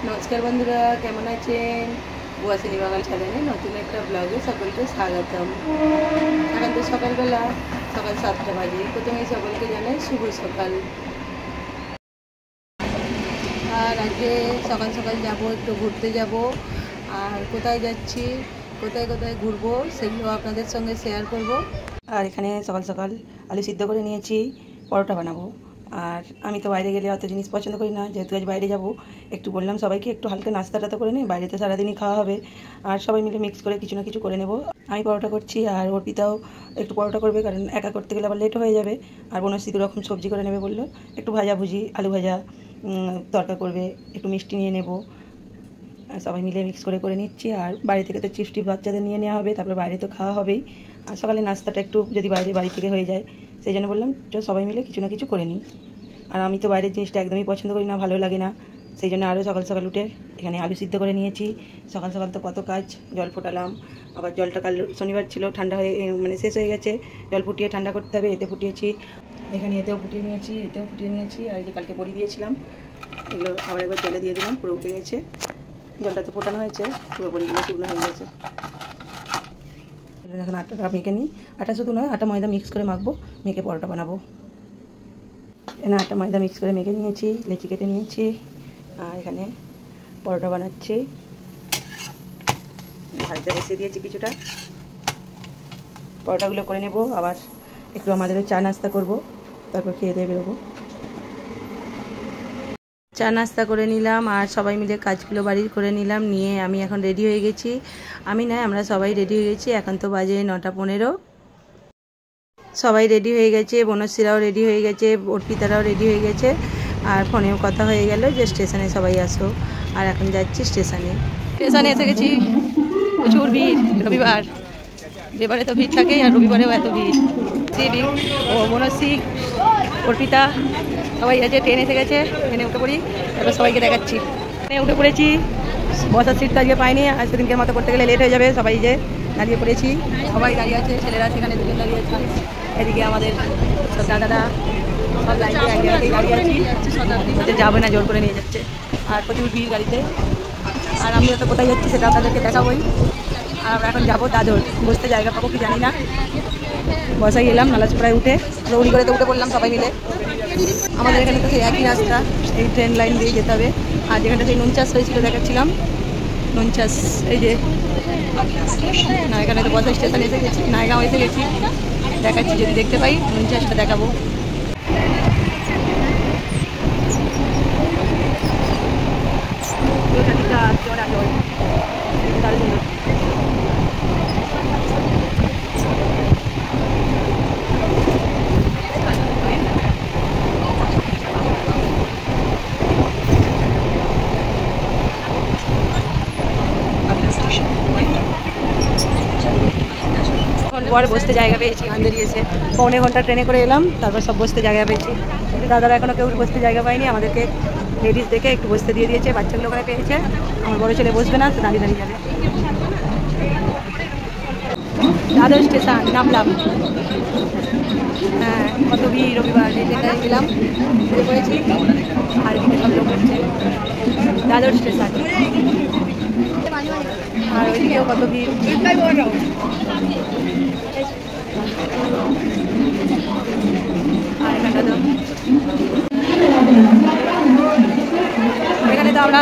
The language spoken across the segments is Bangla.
নমস্কার বন্ধুরা, কেমন আছেন? বুয়াশিনী বাগান চ্যানেলে নতুন একটা ব্লগে সকলকে স্বাগতম। এখন তো সকালবেলা, সকাল 7টা বাজে। প্রথমেই সকলকে জানাই শুভ সকাল। আর আজকে সকাল সকাল যাব, একটু ঘুরতে যাব। আর কোথায় যাচ্ছি, কোথায় কোথায় ঘুরবো সেগুলো আপনাদের সঙ্গে শেয়ার করব। আর এখানে সকাল সকাল আলু সিদ্ধ করে নিয়েছি, পরোটা বানাবো। আর আমি তো বাইরে গেলে অত জিনিস পছন্দ করি না, যেহেতু আজ বাইরে যাব একটু বললাম সবাইকে একটু হালকা নাস্তাটা তো করে নিই, বাইরে তো সারাদিনই খাওয়া হবে। আর সবাই মিলে মিক্স করে কিছু না কিছু করে নেব। আমি পরোটা করছি আর অর্পিতাও একটু পরোটা করবে, কারণ একা করতে গেলে আবার লেট হয়ে যাবে। আর বনশ্রী 2 রকম সবজি করে নেবে বললো, একটু ভাজাভুজি, আলু ভাজা, তরকা করবে, একটু মিষ্টি নিয়ে নেব। সবাই মিলে মিক্স করে নিচ্ছি। আর বাড়ি থেকে তো চিপস বাচ্চাদের নিয়ে নেওয়া হবে, তারপরে বাইরে তো খাওয়া হবেই। আর সকালে নাস্তাটা একটু যদি বাড়ি থেকে হয়ে যায়, সেই জন্য বললাম সবাই মিলে কিছু না কিছু করে নিই। আর আমি তো বাইরের জিনিসটা একদমই পছন্দ করি না, ভালো লাগে না। সেই জন্য আরও সকাল সকাল উঠে এখানে আলু সিদ্ধ করে নিয়েছি। সকাল সকাল তো কত কাজ, জল ফোটালাম। আবার জলটা কাল শনিবার ছিল, ঠান্ডা হয়ে শেষ হয়ে গেছে। জল ফুটিয়ে ঠান্ডা করতে হবে, এতে ফুটিয়েছি। এখানে এতেও ফুটিয়ে নিয়েছি, এতেও ফুটিয়ে নিয়েছি। আর এই যে কালকে বড়ি দিয়েছিলাম, এগুলো আবার একবার জলে দিয়ে দিলাম, পুরো উঠে গেছে। জলটা তো ফোটানো হয়েছে, পুরো বড়িগুলো শুকনো হয়ে গেছে। এখন আটাটা মেখে নিই। আটা শুধু নয়, আটা ময়দা মিক্স করে মাখবো, মেখে পরোটা বানাবো। এখানে আটা ময়দা মিক্স করে মেখে নিয়েছি, লেচি কেটে নিয়েছি। আর এখানে পরোটা বানাচ্ছি, ভাজতে বসিয়ে দিয়েছি কিছুটা। পরোটাগুলো করে নেব, আবার একটু আমাদেরও চা নাস্তা করব, তারপর খেয়ে দিয়ে বেরোবো। চা নাস্তা করে নিলাম আর সবাই মিলে কাজগুলো বাড়ির করে নিলাম, নিয়ে আমি এখন রেডি হয়ে গেছি। আমি নয়, আমরা সবাই রেডি হয়ে গেছি। এখন তো বাজে 9:15। সবাই রেডি হয়ে গেছে, বনশ্রীরাও রেডি হয়ে গেছে, অর্পিতারাও রেডি হয়ে গেছে। আর ফোনেও কথা হয়ে গেল যে স্টেশনে সবাই আসো। আর এখন যাচ্ছি স্টেশনে এসে গেছি। প্রচুর ভিড়, রবিবার, যেবারে তো ভিড় থাকেই, আর রবিবারেও এত ভিড়। ও বনশ্রী, অর্পিতা সবাই আছে, ট্রেন এসে গেছে। ট্রেনে উঠে পড়ি, তারপর সবাইকে দেখাচ্ছি। ট্রেনে উঠে পড়েছি, বসার সিট তো আজকে পাইনি। আর সেদিনকে মতো করতে গেলে লেট হয়ে যাবে। সবাই যে দাঁড়িয়ে পড়েছি, সবাই দাঁড়িয়ে আছে, ছেলেরা সেখানে দুজন দাঁড়িয়ে আছে, এদিকে আমাদের সব দাদারা সব লাইন দিয়ে একদিকে দাঁড়িয়ে আছি। ওদের যাবে না, জোর করে নিয়ে যাচ্ছে। আর প্রচুর ভিড় গাড়িতে। আর আমি তো কোথায় যাচ্ছি সেটা আপনাদেরকে দেখাবোই। আর আমরা এখন যাবো দাদর, বসতে জায়গা পাবো কি জানি না। বসাই এলাম নালাজপাড়ায় উঠে, দৌড়ি করে তো উঠে পড়লাম সবাই মিলে। আমাদের এখানে তো সেই একই রাস্তা, এই ট্রেন লাইন দিয়ে যেতে হবে। আর যেখানটা সেই নুনচাষ হয়েছিল দেখাচ্ছিলাম, নুনচাষ এই যে না, এখানে তো বসা স্টেশন এসে গেছি, নায়গাঁও এসে গেছি। দেখাচ্ছি, যদি দেখতে পাই নুনচাষটা দেখাবো। পরে বসতে জায়গা পেয়েছি, আন্দারি এসে 1.25 ঘন্টা ট্রেনে করে এলাম, তারপর সব বসতে জায়গা পেয়েছি। দাদারা এখনও কেউ বসতে জায়গা পায়নি, আমাদেরকে লেডিস দেখে একটু বসতে দিয়ে দিয়েছে। বাচ্চাগুলো ওখানে পেয়েছে, আমার বড় ছেলে বসবে না, তো দাঁড়িয়ে দাঁড়িয়ে যাবে। দাদর স্টেশন নামলাম। হ্যাঁ, কত ভিড় রবিবার, এই ট্রেনটায় গেলাম, বেরিয়ে পড়েছি। আর এদিকে সব লোক হচ্ছে দাদর স্টেশন। আর ওইদিকেও কত ভিড়। আর এখানে তো আমরা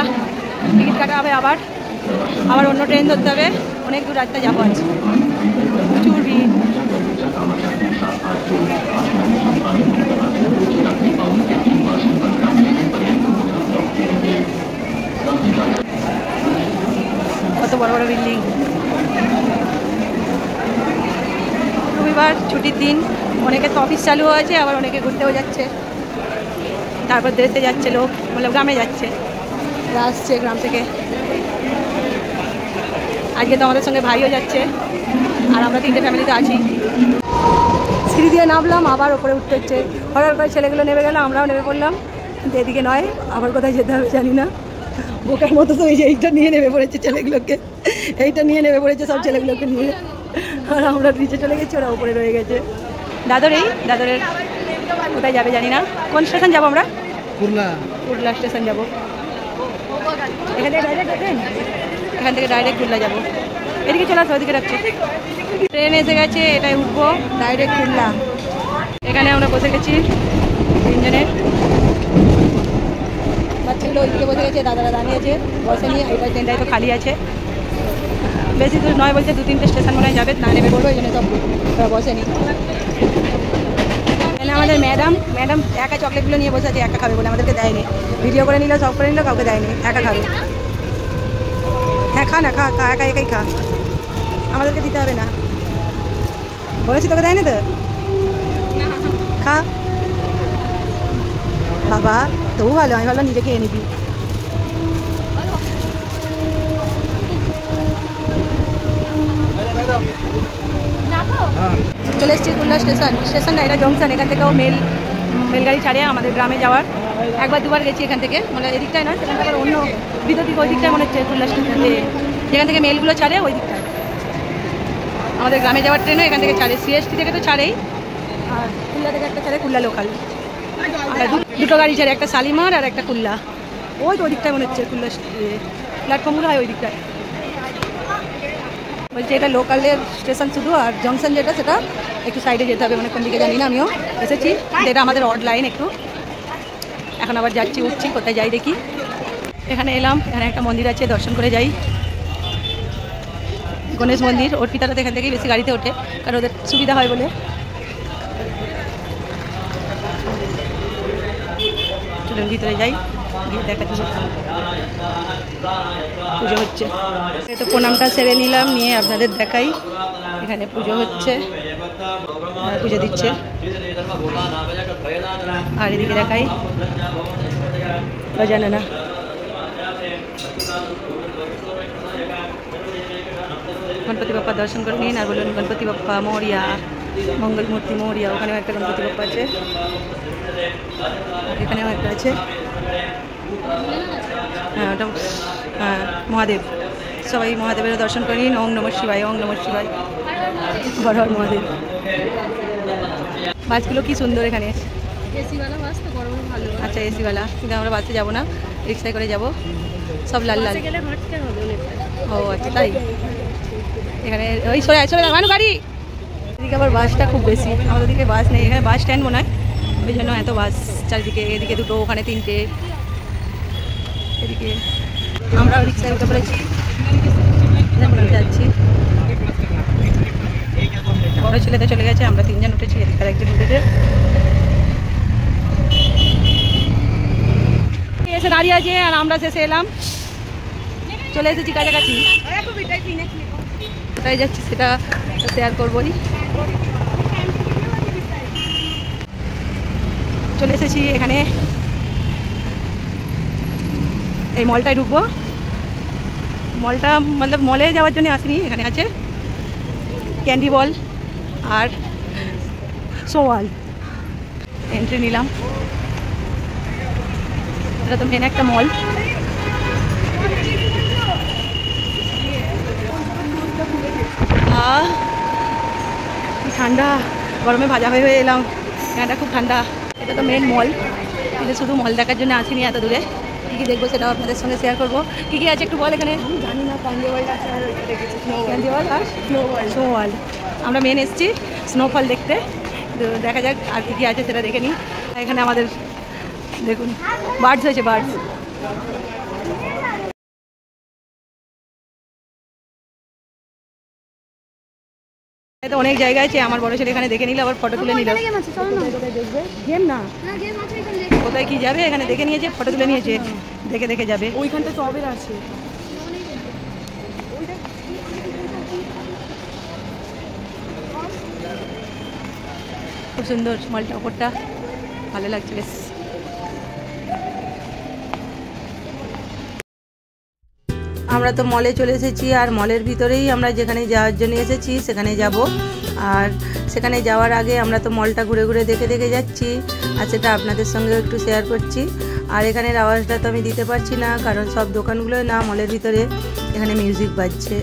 টিকিট কাটা হবে, আবার অন্য ট্রেন ধরতে হবে। অনেক দূর রাস্তা যাবো আছে, প্রচুর ভিড়। কত বড় বড় বিল্ডিং। রবিবার ছুটির দিন, অনেকে তো অফিস চালু হয়েছে, আবার অনেকে ঘুরতেও যাচ্ছে। তারপর দেশে যাচ্ছে লোক, মানে গ্রামে যাচ্ছে, আসছে গ্রাম থেকে। আজকে তো আমাদের সঙ্গে ভাইও যাচ্ছে, আর আমরা 3টে ফ্যামিলিতে আছি। সিঁড়ি দিয়ে নামলাম, আবার ওপরে উঠতে হচ্ছে। হঠাৎ করে ছেলেগুলো নেমে গেল, আমরাও নেমে পড়লাম। কিন্তু এদিকে নয়, আবার কোথায় যেতে হবে জানি না। বোকার মতো তো এই যে এইটা নিয়ে নেমে পড়েছে ছেলেগুলোকে, এইটা নিয়ে নেমে পড়েছে সব ছেলেগুলোকে নিয়ে। আর আমরা নিচে চলে গেছি, ওরা উপরে রয়ে গেছে। দাদরের কোথায় যাবে জানি না। কোন স্টেশন যাবো আমরা? কুরলা স্টেশন যাবো। এখান থেকে ডাইরেক্ট কুল্লা যাবো। এদিকে চলে আসো, ওইদিকে রাখছি। ট্রেন এসে গেছে, এটাই উঠবো ডাইরেক্ট কুল্লা। এখানে আমরা বসে গেছি তিনজনে। বাচ্চাগুলো ওইদিকে বসে গেছে, দাদারা দাঁড়িয়েছে বসেনি। এটা ট্রেনটাই তো খালি আছে, বেশি দূর নয় বলছে, 2-3টে স্টেশন মনে হয় যাবে, না নেবে বলবো, এই জন্য সব বসেনি। আমাদের ম্যাডাম একা চকলেটগুলো নিয়ে বসে আছে, একা খাবে বলে আমাদেরকে দেয়নি। ভিডিও করে নিল, সব করে নিল, কাউকে দেয়নি, একা খাবে। হ্যাঁ খা না, খা একা একাই খা, আমাদেরকে দিতে হবে না বলেছি, তোকে দেয়নি তো, খা বাবা। তবু ভালো, আমি ভালো নিজে খেয়ে নিবি। চলে এসেছি কুল্লা স্টেশনটা, এটা জংশন। এখান থেকেও মেলগাড়ি ছাড়ে আমাদের গ্রামে যাওয়ার। একবার দুবার গেছি এখান থেকে, মানে এদিকটায় নয়, সেখান থেকে অন্য বিদ্যুতিক ওই দিকটায় মনে হচ্ছে কুল্লা স্টেশন, যেখান থেকে মেলগুলো ছাড়ে ওই দিকটায় আমাদের গ্রামে যাওয়ার ট্রেনও এখান থেকে ছাড়ে। সিএসটি থেকে তো ছাড়েই, আর কুল্লা থেকে একটা ছাড়ে কুল্লা লোকাল। আর দুটো গাড়ি ছাড়ে, একটা শালিমার আর একটা কুল্লা। ওই তো ওই দিকটায় মনে হচ্ছে কুল্লা প্ল্যাটফর্মগুলো হয় ওই দিকটায়। বলছি এটা লোকালের স্টেশন শুধু, আর জংশন যেটা সেটা একটু সাইডে যেতে হবে, মানে কোন দিকে জানি না। আমিও এসেছি, এটা আমাদের অড লাইন একটু। এখন আবার যাচ্ছি, উঠছি, কোথায় যাই দেখি। এখানে এলাম, এখানে একটা মন্দির আছে, দর্শন করে যাই। গণেশ মন্দির। অর্পিতারা তো এখান থেকেই বেশি গাড়িতে ওঠে, কারণ ওদের সুবিধা হয় বলে। চলুন ভিতরে যাই, গিয়ে দেখাচ্ছি পুজো হচ্ছে। তো প্রণামটা সেরে নিলাম, নিয়ে আপনাদের দেখাই। এখানে পুজো হচ্ছে, পুজো দিচ্ছে। আর এদিকে দেখাই জানে না। গণপতি বাপ্পা দর্শন করে নিন আর বলুন গণপতি বাপ্পা মৌরিয়া, মঙ্গলমূর্তি মৌরিয়া। ওখানেও একটা গণপতি বাপ্পা আছে, এখানেও একটা আছে। হ্যাঁ ওটা মহাদেব। সবাই মহাদেবের দর্শন করে নিন। ওং নমঃ শিবায়, ওং নমঃ শিবায়, বড় মহাদেব। বাসগুলো কি সুন্দর এখানে। এসিওয়ালা বাস তো, গরমে ভালো। আচ্ছা এসিওয়ালা, কিন্তু আমরা বাসে যাবো না, রিক্সায় করে যাব। সব লাল লাল। ও আচ্ছা তাই। এখানে ওই সরে মানুষ গাড়ি। এদিকে আবার বাসটা খুব বেশি, আমাদের দিকে বাস নেই। এখানে বাস স্ট্যান্ড মনে হয়, ওই জন্য এত বাস চারিদিকে। এদিকে দুটো, ওখানে 3টে। এদিকে আমরা রিক্সায় উঠে পড়েছি, যাচ্ছি। বড় ছেলেতে চলে গেছে, আমরা 3জন উঠেছি, এদিকে একজন উঠেছে। এসে দাঁড়িয়ে আছে, আর আমরা শেষে এলাম, চলে এসেছি কাছাকাছি। কোথায় যাচ্ছি সেটা শেয়ার করবোই। চলে এসেছি এখানে, এই মলটায় ঢুকবো। মলটা মতলব মলে যাওয়ার জন্য আসিনি, এখানে আছে ক্যান্ডি বল আর সোয়াল। এন্ট্রি নিলাম, এটা তো মেন একটা মল। ঠান্ডা, গরমে ভাজা হয়ে এলাম, এখানটা খুব ঠান্ডা। এটা তো মেন মল, কিন্তু শুধু মল দেখার জন্য আসিনি এত দূরে। কী কী দেখবো সেটাও আপনাদের সঙ্গে শেয়ার করবো। কী কী আছে একটু বল এখানে। জানি না, ক্যান্ডি ওয়ার্ল্ড আর স্নো ওয়ার্ল্ড। আমরা মেন এসেছি স্নোফল দেখতে, তো দেখা যাক আর কী কী আছে সেটা দেখে নিই। এখানে আমাদের দেখুন বার্ডস হয়েছে, বার্ডস। তো অনেক জায়গা আছে, আমার বড় ছেলে এখানে দেখে নিল, আবার ফটো তুলে নিল। গেম না, কোথায় কি যাবে, এখানে দেখে নিয়েছে, ফটো তুলে নিয়েছে, দেখে দেখে যাবে। ওইখানটা টবের আছে, খুব সুন্দর মলটা, ওপরটা ভালো লাগছে বেশ। আমরা তো মলে চলে এসেছি, আর মলের ভিতরেই আমরা যেখানে যাওয়ার জন্য এসেছি সেখানে যাব। আর সেখানে যাওয়ার আগে আমরা তো মলটা ঘুরে ঘুরে দেখে দেখে যাচ্ছি, আর সেটা আপনাদের সঙ্গেও একটু শেয়ার করছি। আর এখানের আওয়াজটা তো আমি দিতে পারছি না, কারণ সব দোকানগুলো না মলের ভিতরে, এখানে মিউজিক বাজছে।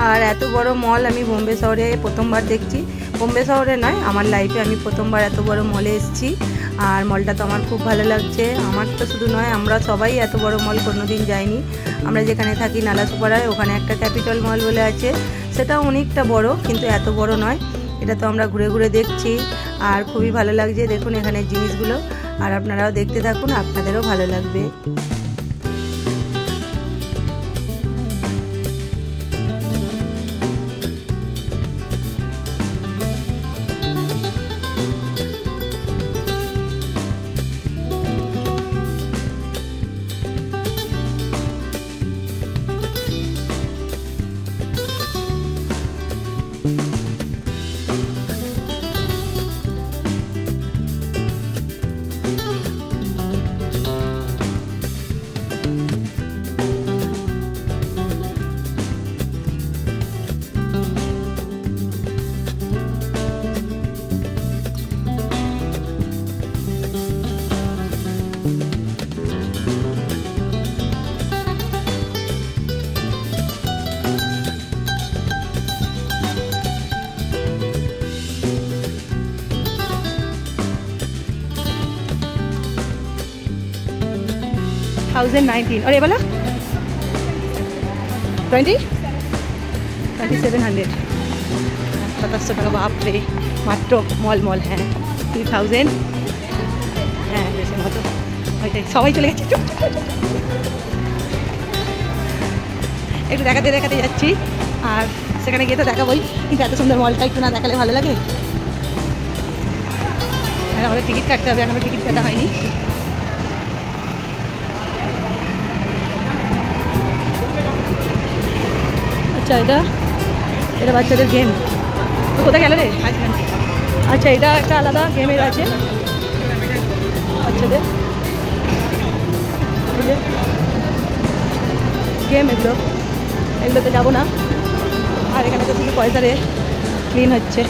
আর এত বড় মল আমি বোম্বে শহরে প্রথমবার দেখছি। বোম্বে শহরে নয়, আমার লাইফে আমি প্রথমবার এত বড় মলে এসেছি। আর মলটা তো আমার খুব ভালো লাগছে। আমার তো শুধু নয়, আমরা সবাই এত বড় মল কোনোদিন যাইনি। আমরা যেখানে থাকি নালাসোপাড়ায়, ওখানে একটা ক্যাপিটাল মল বলে আছে, সেটা অনেকটা বড়, কিন্তু এত বড় নয়। এটা তো আমরা ঘুরে ঘুরে দেখছি আর খুবই ভালো লাগছে। দেখুন এখানে জিনিসগুলো, আর আপনারাও দেখতে থাকুন, আপনাদেরও ভালো লাগবে। और ये वाला 2700 2700 টাকা। বাপ রে, মাত্র মল হ্যাঁ 2000 হ্যাঁ বেশি মতো। ওইটাই সবাই চলে গেছে, একটু দেখাতে দেখাতে যাচ্ছি। আর সেখানে গিয়ে তো দেখাবোই, কিন্তু এত সুন্দর মলটা একটু না দেখালে ভালো লাগে। আর আমাদের টিকিট কাটতে হবে, এখনো টিকিট কাটা হয়নি। আচ্ছা এটা বাচ্চাদের গেম। তো কোথায় গেল রে? আচ্ছা এটা একটা আলাদা গেমের আছে বাচ্চাদের গেম। এগুলোতে যাবো না। আর এখানে তো শুধু পয়সারে ক্লিন হচ্ছে।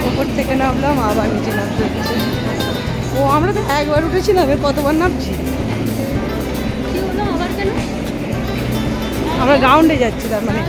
উপর থেকে নামলাম, আবার নিচে নামতে হচ্ছে। ও আমরা তো একবার উঠেছিলাম, কতবার নামছি। আমরা গ্রাউন্ডে যাচ্ছি, তার মানে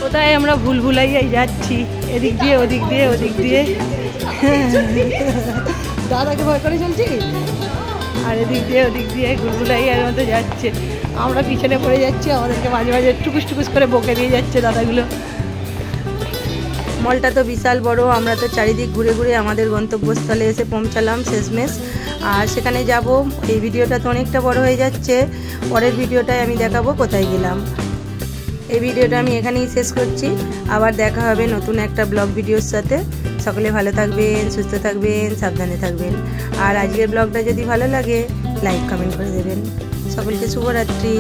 কোথায় আমরা ভুলভুলাইয়াই যাচ্ছি, এদিক দিয়ে ওদিক দিয়ে ওদিক দিয়ে। দাদাকে ভয় করে চলছি, আর এদিক দিয়ে ওদিক দিয়ে ভুলভুলাইয়ার মতো যাচ্ছে। আমরা পিছনে পড়ে যাচ্ছি, আমাদেরকে মাঝে মাঝে টুকুস টুকুস করে বকে দিয়ে যাচ্ছে দাদাগুলো। মলটা তো বিশাল বড়, আমরা তো চারিদিক ঘুরে ঘুরে আমাদের গন্তব্যস্থলে এসে পৌঁছালাম শেষমেশ। আর সেখানে যাব, এই ভিডিওটা তো অনেকটা বড় হয়ে যাচ্ছে, পরের ভিডিওটায় আমি দেখাবো কোথায় গেলাম। এই ভিডিওটা আমি এখানেই শেষ করছি, আবার দেখা হবে নতুন একটা ব্লগ ভিডিওর সাথে। সকলে ভালো থাকবেন, সুস্থ থাকবেন, সাবধানে থাকবেন। আর আজকের ব্লগটা যদি ভালো লাগে লাইক কমেন্ট করে দেবেন। সকলকে শুভরাত্রি।